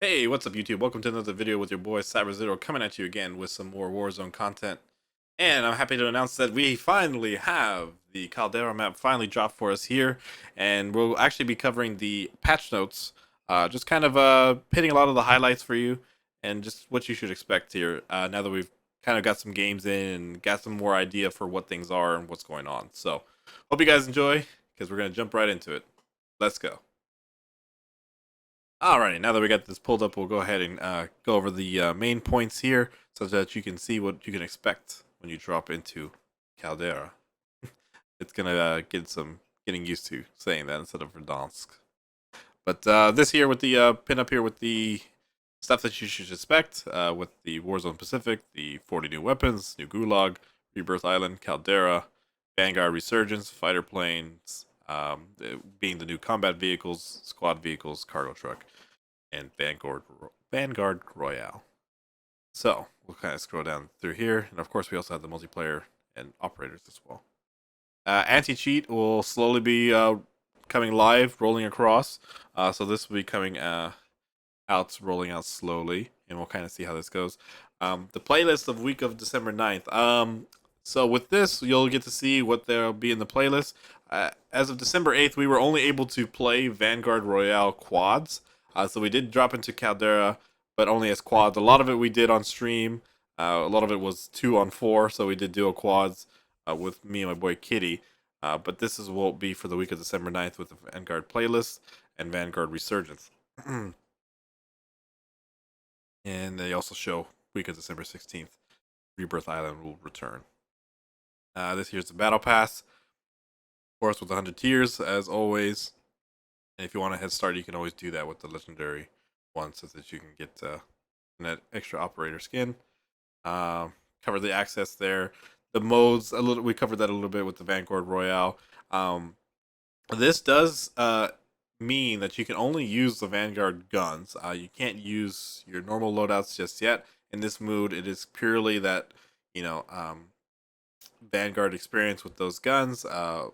Hey, what's up YouTube? Welcome to another video with your boy CyburZero coming at you again with some more Warzone content. And I'm happy to announce that we finally have the Caldera map finally dropped for us here. And we'll actually be covering the patch notes, just kind of hitting a lot of the highlights for you and just what you should expect here now that we've kind of got some games in and got some more idea for what things are and what's going on. So, hope you guys enjoy because we're going to jump right into it. Let's go. Alrighty, now that we got this pulled up, we'll go ahead and go over the main points here so that you can see what you can expect when you drop into Caldera. It's gonna get some getting used to saying that instead of Verdansk. But this here with the pin up here with the stuff that you should expect with the Warzone Pacific, the 40 new weapons, new Gulag, Rebirth Island, Caldera, Vanguard Resurgence, fighter planes, being the new combat vehicles, squad vehicles, cargo truck, and Vanguard Royale. So we'll kind of scroll down through here, and of course we also have the multiplayer and operators as well. Anti-cheat will slowly be coming live, rolling across. So this will be coming rolling out slowly, and we'll kind of see how this goes. The playlist of week of December 9th. So with this, you'll get to see what there'll be in the playlist. As of December 8th, we were only able to play Vanguard Royale quads. So we did drop into Caldera, but only as quads. A lot of it we did on stream. A lot of it was 2-on-4, so we did duo quads with me and my boy Kitty. But this is what will be for the week of December 9th with the Vanguard playlist and Vanguard Resurgence. And they also show week of December 16th, Rebirth Island will return. This here's the Battle Pass, of course, with 100 tiers, as always. And if you want a head start, you can always do that with the legendary one so that you can get that extra operator skin. Cover the access there. The modes, we covered that a little bit with the Vanguard Royale. This does mean that you can only use the Vanguard guns. You can't use your normal loadouts just yet. In this mood, it is purely that, Vanguard experience with those guns. The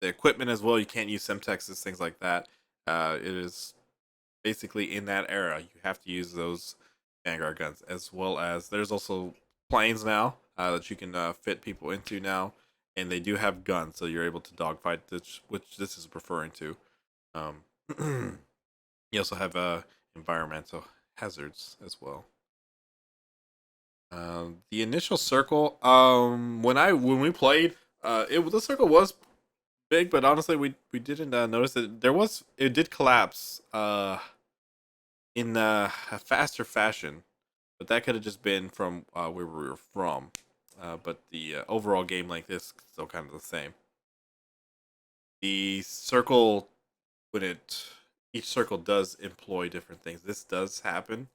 equipment as well, you can't use Semtexes, things like that. It is basically in that era. You have to use those Vanguard guns, as well as there's also planes now that you can fit people into now, and they do have guns, so you're able to dogfight, which this is referring to. You also have environmental hazards as well. The initial circle, when we played, the circle was big, but honestly, we didn't notice it. It did collapse in a faster fashion, but that could have just been from where we were from. But the overall game length is still kind of the same. The circle, each circle does employ different things. This does happen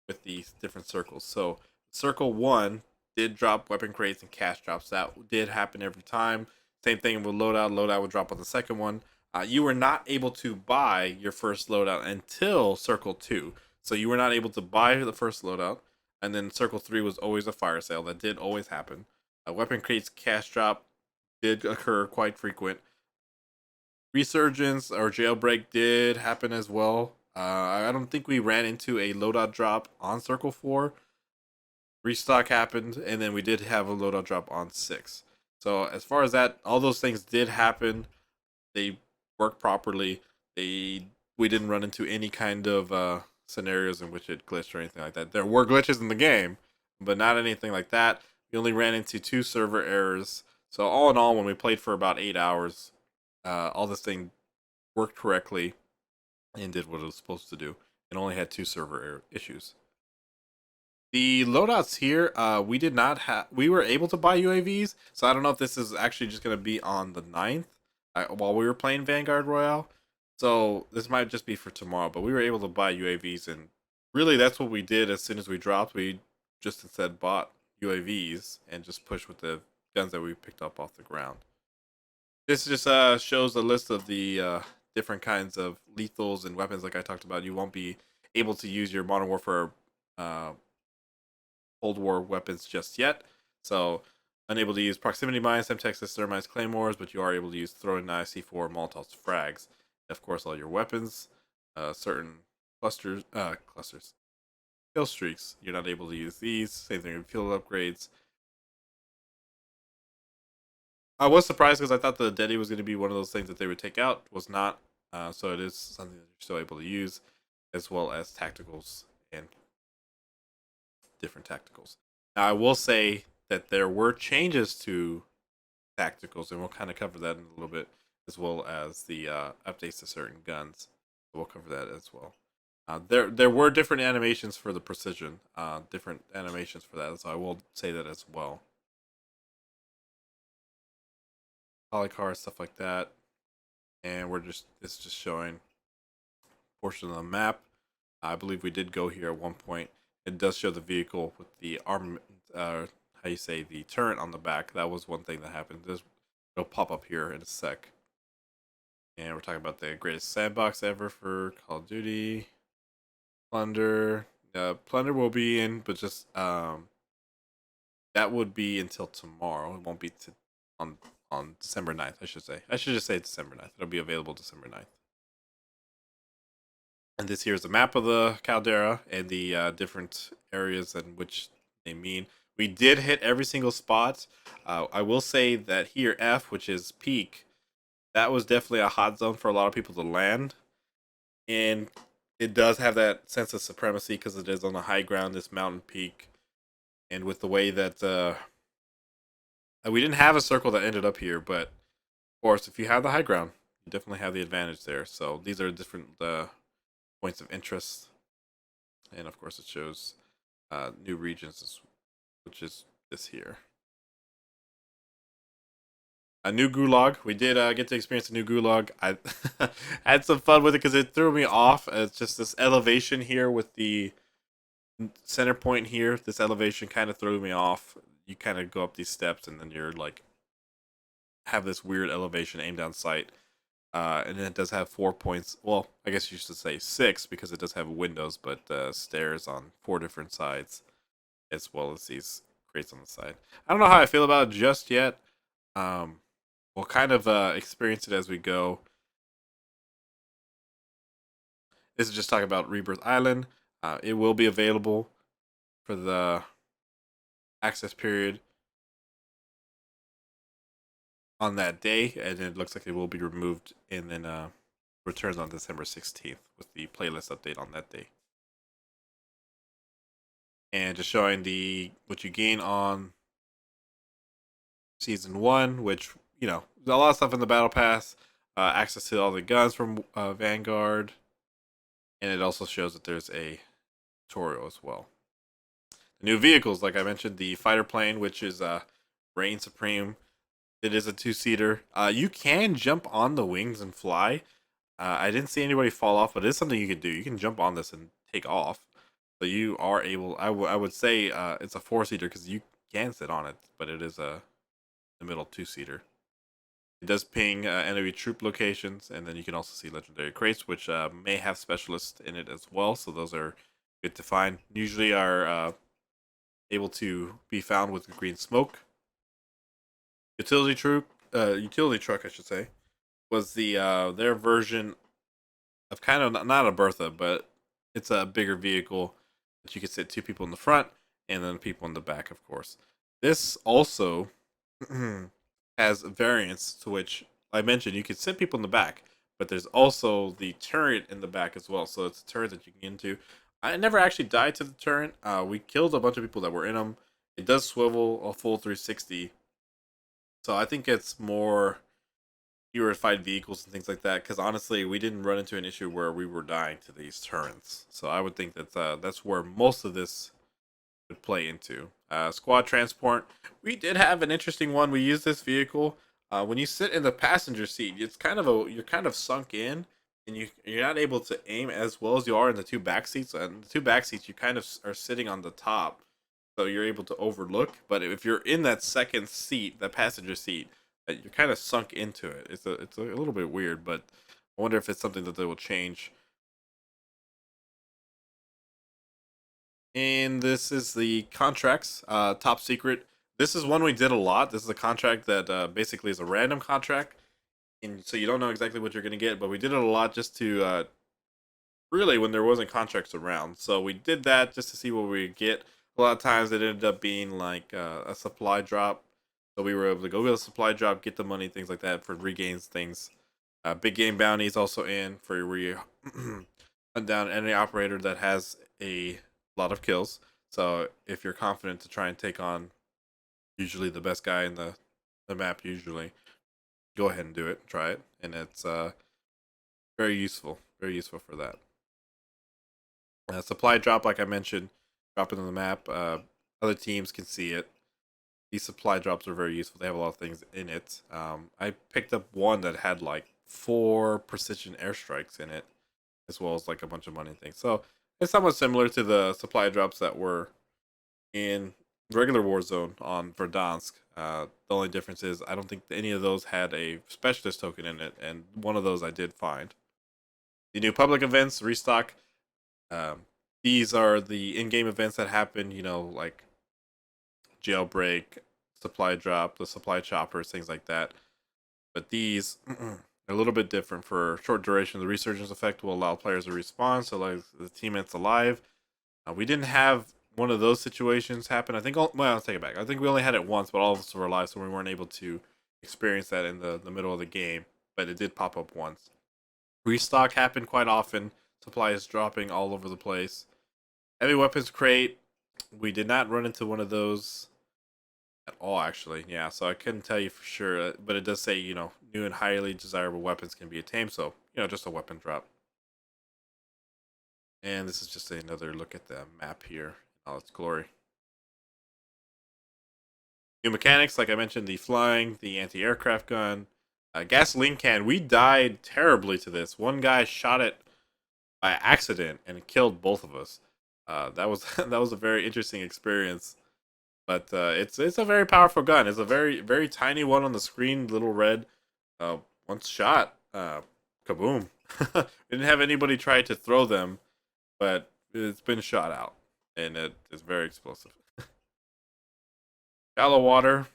with these different circles. So circle 1 did drop weapon crates and cash drops. That did happen every time. Same thing with loadout. Loadout would drop on the second one. You were not able to buy your first loadout until circle 2. So you were not able to buy the first loadout. And then circle 3 was always a fire sale. That did always happen. Weapon crates cash drop did occur quite frequent. Resurgence or jailbreak did happen as well. I don't think we ran into a loadout drop on circle 4. Restock happened, and then we did have a loadout drop on 6. So as far as that, all those things did happen. They worked properly. We didn't run into any kind of scenarios in which it glitched or anything like that. There were glitches in the game, but not anything like that. We only ran into 2 server errors. So all in all, when we played for about 8 hours, all this thing worked correctly and did what it was supposed to do, and only had 2 server error issues. The loadouts here, we did not have. We were able to buy UAVs, so I don't know if this is actually just going to be on the 9th while we were playing Vanguard Royale. So this might just be for tomorrow, but we were able to buy UAVs, and really that's what we did as soon as we dropped. We just instead bought UAVs and just pushed with the guns that we picked up off the ground. This just shows a list of the different kinds of lethals and weapons, like I talked about. You won't be able to use your Modern Warfare Cold War weapons just yet. So, unable to use proximity mines, Semtexes, thermites, claymores, but you are able to use throwing knives, C4, Molotovs, frags. Of course, all your weapons, certain clusters, kill streaks. You're not able to use these. Same thing with field upgrades. I was surprised because I thought the Dedi was going to be one of those things that they would take out. Was not. So it is something that you're still able to use, as well as tacticals and different tacticals. Now I will say that there were changes to tacticals, and we'll kind of cover that in a little bit, as well as the updates to certain guns. We'll cover that as well. There were different animations for the precision, different animations for that, so I will say that as well. Polycar stuff like that, and it's just showing a portion of the map. I believe we did go here at one point. It does show the vehicle with the armament, how you say, the turret on the back. That was one thing that happened. It'll pop up here in a sec. And we're talking about the greatest sandbox ever for Call of Duty. Plunder. Plunder will be in, but just that would be until tomorrow. It won't be on December 9th, I should say. I should just say December 9th. It'll be available December 9th. And this here is a map of the caldera and the different areas in which they mean. We did hit every single spot. I will say that here, F, which is peak, that was definitely a hot zone for a lot of people to land. And it does have that sense of supremacy because it is on the high ground, this mountain peak. And with the way that we didn't have a circle that ended up here, but of course, if you have the high ground, you definitely have the advantage there. So these are different points of interest, and of course, it shows new regions, which is this here. A new Gulag. We did get to experience a new Gulag. I had some fun with it because it threw me off. It's just this elevation here with the center point here. This elevation kind of threw me off. You kind of go up these steps and then you're like have this weird elevation aim down sight. And then it does have 4 points. Well, I guess you should say 6 because it does have windows, but stairs on 4 different sides, as well as these crates on the side. I don't know how I feel about it just yet. We'll kind of experience it as we go. This is just talking about Rebirth Island. It will be available for the access period on that day, and it looks like it will be removed and then returns on December 16th with the playlist update on that day. And just showing what you gain on season 1, which, you know, there's a lot of stuff in the battle pass, access to all the guns from Vanguard, and it also shows that there's a tutorial as well. The new vehicles, like I mentioned, the fighter plane, which is Reign Supreme. It is a 2-seater. You can jump on the wings and fly. I didn't see anybody fall off, but it is something you can do. You can jump on this and take off. So you are able. I would say it's a 4-seater because you can sit on it, but it is the middle 2-seater. It does ping enemy troop locations, and then you can also see legendary crates, which may have specialists in it as well. So those are good to find. Usually are able to be found with green smoke. Utility truck, I should say, was the their version of kind of not a Bertha, but it's a bigger vehicle that you can sit 2 people in the front and then people in the back, of course. This also has variants to which I mentioned you can sit people in the back, but there's also the turret in the back as well. So it's a turret that you can get into. I never actually died to the turret. We killed a bunch of people that were in them. It does swivel a full 360. So I think it's more fewer fight vehicles and things like that. Because honestly, we didn't run into an issue where we were dying to these turrets. So I would think that that's where most of this would play into. Squad transport. We did have an interesting one. We used this vehicle. When you sit in the passenger seat, it's you're kind of sunk in, and you're not able to aim as well as you are in the 2 back seats. And the 2 back seats, you kind of are sitting on the top, so you're able to overlook. But if you're in that second seat, that passenger seat, you're kind of sunk into it. It's a little bit weird, but I wonder if it's something that they will change. And this is the contracts, top secret. This is one we did a lot. This is a contract that basically is a random contract, and so you don't know exactly what you're going to get. But we did it a lot just to really when there wasn't contracts around. So we did that just to see what we get. A lot of times it ended up being like a supply drop. So we were able to go get a supply drop, get the money, things like that for regains things. Big game bounties also in for where you hunt down any operator that has a lot of kills. So if you're confident to try and take on usually the best guy in the map, usually go ahead and do it, try it, and it's very useful for that. Supply drop, like I mentioned, dropping on the map. Other teams can see it. These supply drops are very useful. They have a lot of things in it. I picked up one that had like 4 precision airstrikes in it, as well as like a bunch of money and things. So it's somewhat similar to the supply drops that were in regular Warzone on Verdansk. The only difference is I don't think any of those had a specialist token in it, and one of those I did find. The new public events, Restock. Um, these are the in-game events that happen. You know, like jailbreak, supply drop, the supply choppers, things like that. But these are a little bit different. For short duration, the resurgence effect will allow players to respawn, so like the teammates alive. We didn't have one of those situations happen. I think, well, I'll take it back. I think we only had it once, but all of us were alive, so we weren't able to experience that in the middle of the game. But it did pop up once. Restock happened quite often. Supply is dropping all over the place. Heavy weapons crate. We did not run into one of those at all, actually. Yeah, so I couldn't tell you for sure, but it does say, new and highly desirable weapons can be attained. So, just a weapon drop. And this is just another look at the map here in all its glory. New mechanics, like I mentioned, the flying, the anti-aircraft gun, gasoline can. We died terribly to this. One guy shot it by accident and it killed both of us. That was that was a very interesting experience. But it's a very powerful gun. It's a very tiny one on the screen, little red. Once shot, kaboom! We didn't have anybody try to throw them, but it's been shot out, and it is very explosive. Shallow water.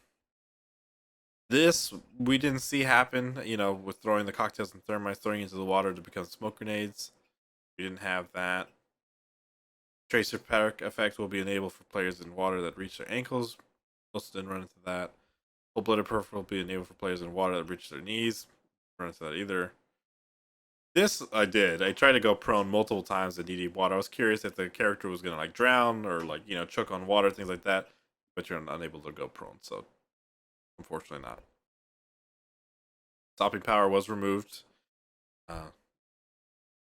This we didn't see happen. With throwing the cocktails and thermites, throwing into the water to become smoke grenades. We didn't have that. Tracer perk effect will be enabled for players in water that reach their ankles. Also didn't run into that. Full-blooded perk will be enabled for players in water that reach their knees. Run into that either. This I did. I tried to go prone multiple times in deep water. I was curious if the character was gonna like drown or like choke on water, things like that. But you're unable to go prone, so unfortunately not. Stopping power was removed. Uh,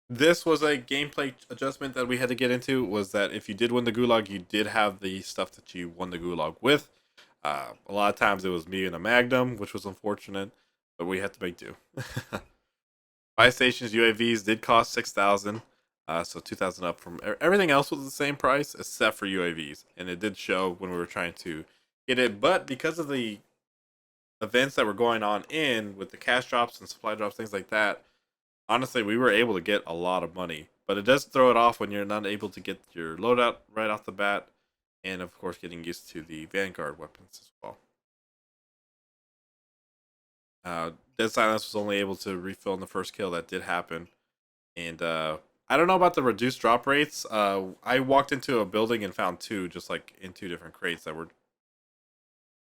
this was a gameplay adjustment that we had to get into. Was that if you did win the Gulag, you did have the stuff that you won the Gulag with. A lot of times it was me and a Magnum, which was unfortunate, but we had to make do. Buy stations UAVs did cost 6,000, so 2,000 up from everything else was the same price except for UAVs, and it did show when we were trying to get it. But because of the events that were going on with the cash drops and supply drops, things like that, honestly, we were able to get a lot of money. But it does throw it off when you're not able to get your loadout right off the bat, and of course, getting used to the Vanguard weapons as well. Dead Silence was only able to refill in the first kill. That did happen. And I don't know about the reduced drop rates. I walked into a building and found two, just like in 2 different crates that were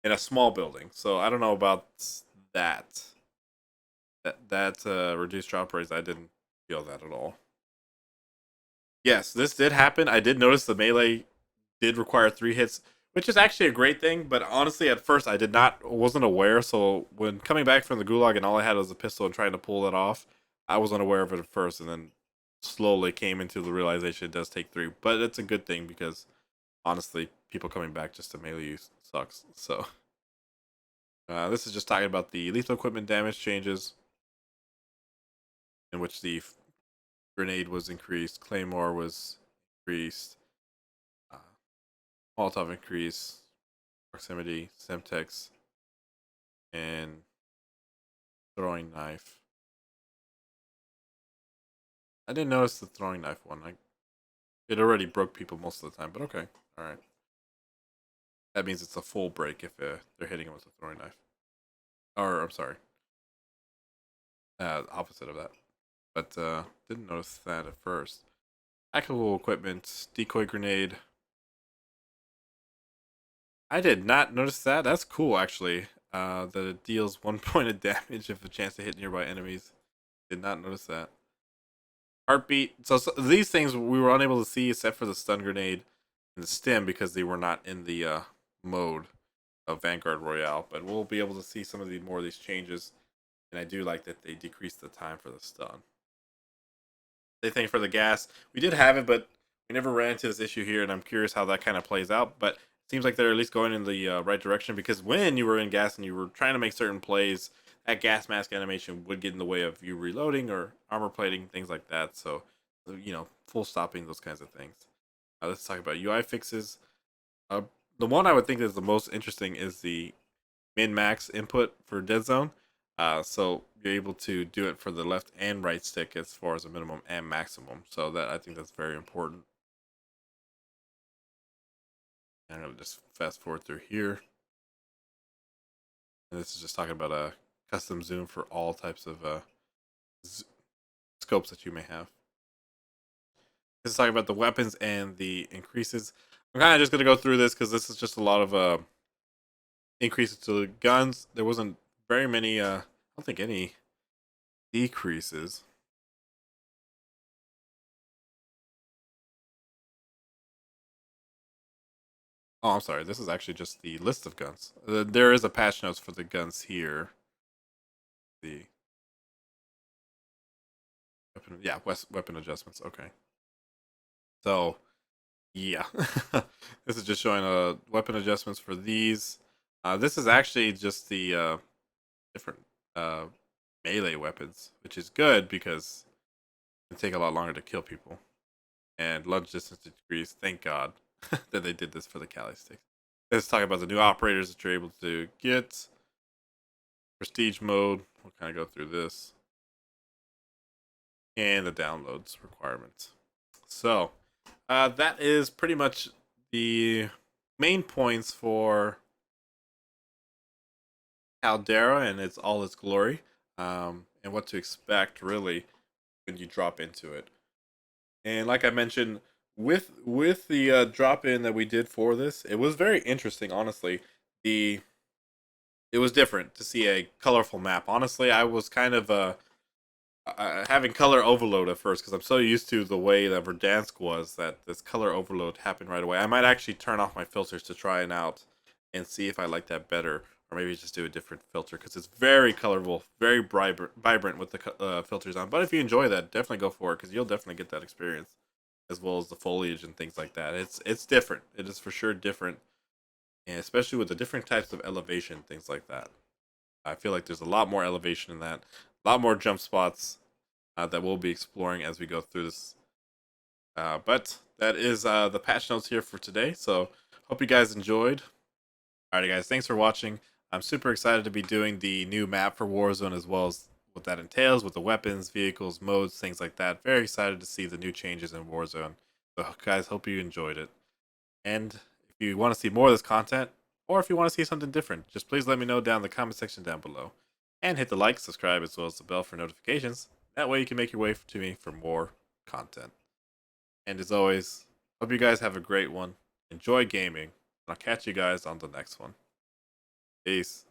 in a small building. So I don't know about that. That reduced drop rates, I didn't feel that at all. Yes, this did happen. I did notice the melee did require 3 hits, which is actually a great thing. But honestly, at first I wasn't aware. So when coming back from the Gulag and all I had was a pistol and trying to pull it off, I was unaware of it at first, and then slowly came into the realization it does take 3. But it's a good thing because honestly, people coming back just to melee use sucks. So this is just talking about the lethal equipment damage changes, in which the grenade was increased, claymore was increased, uh, Molotov increase, proximity, Semtex, and throwing knife. I didn't notice the throwing knife one. It already broke people most of the time, but okay. Alright. That means it's a full break if they're hitting him with a throwing knife. Or, I'm sorry. Opposite of that. But didn't notice that at first. Tactical equipment, decoy grenade. I did not notice that. That's cool, actually. That it deals 1 point of damage if a chance to hit nearby enemies. Did not notice that. Heartbeat. So these things we were unable to see except for the stun grenade and the stim because they were not in the mode of Vanguard Royale. But we'll be able to see some of the more of these changes. And I do like that they decreased the time for the stun. Same thing for the gas. We did have it, but we never ran into this issue here, and I'm curious how that kind of plays out. But it seems like they're at least going in the right direction because when you were in gas and you were trying to make certain plays, that gas mask animation would get in the way of you reloading or armor plating, things like that. So, full stopping those kinds of things. Let's talk about UI fixes. Uh, the one I would think is the most interesting is the min max input for Dead Zone. So you're able to do it for the left and right stick as far as a minimum and maximum. So that I think that's very important. I'm gonna just fast forward through here. And this is just talking about a custom zoom for all types of scopes that you may have. This is talking about the weapons and the increases. I'm kind of just gonna go through this because this is just a lot of increases to the guns. There wasn't very many. I don't think any decreases. Oh, I'm sorry. This is actually just the list of guns. There is a patch notes for the guns here. The weapon, yeah, weapon adjustments. Okay. So, yeah, this is just showing weapon adjustments for these. This is actually just the different uh, melee weapons, which is good because it take a lot longer to kill people. And lunge distance degrees. Thank God that they did this for the Cali sticks. Let's talk about the new operators that you're able to get. Prestige mode. We'll kind of go through this. And the downloads requirements. So that is pretty much the main points for Caldera and its all its glory, and what to expect really when you drop into it. And like I mentioned, with the drop in that we did for this, it was very interesting. Honestly, the it was different to see a colorful map. Honestly, I was kind of having color overload at first because I'm so used to the way that Verdansk was that this color overload happened right away. I might actually turn off my filters to try it out and see if I like that better, or maybe just do a different filter because it's very colorful, very vibrant with the filters on. But if you enjoy that, definitely go for it because you'll definitely get that experience as well as the foliage and things like that. It's different. It is for sure different, and especially with the different types of elevation, things like that. I feel like there's a lot more elevation in that, a lot more jump spots that we'll be exploring as we go through this. But that is the patch notes here for today. So hope you guys enjoyed. Alrighty, guys, thanks for watching. I'm super excited to be doing the new map for Warzone as well as what that entails with the weapons, vehicles, modes, things like that. Very excited to see the new changes in Warzone. So, guys, hope you enjoyed it. And if you want to see more of this content, or if you want to see something different, just please let me know down in the comment section down below. And hit the like, subscribe, as well as the bell for notifications. That way you can make your way to me for more content. And as always, hope you guys have a great one. Enjoy gaming. And I'll catch you guys on the next one. Peace.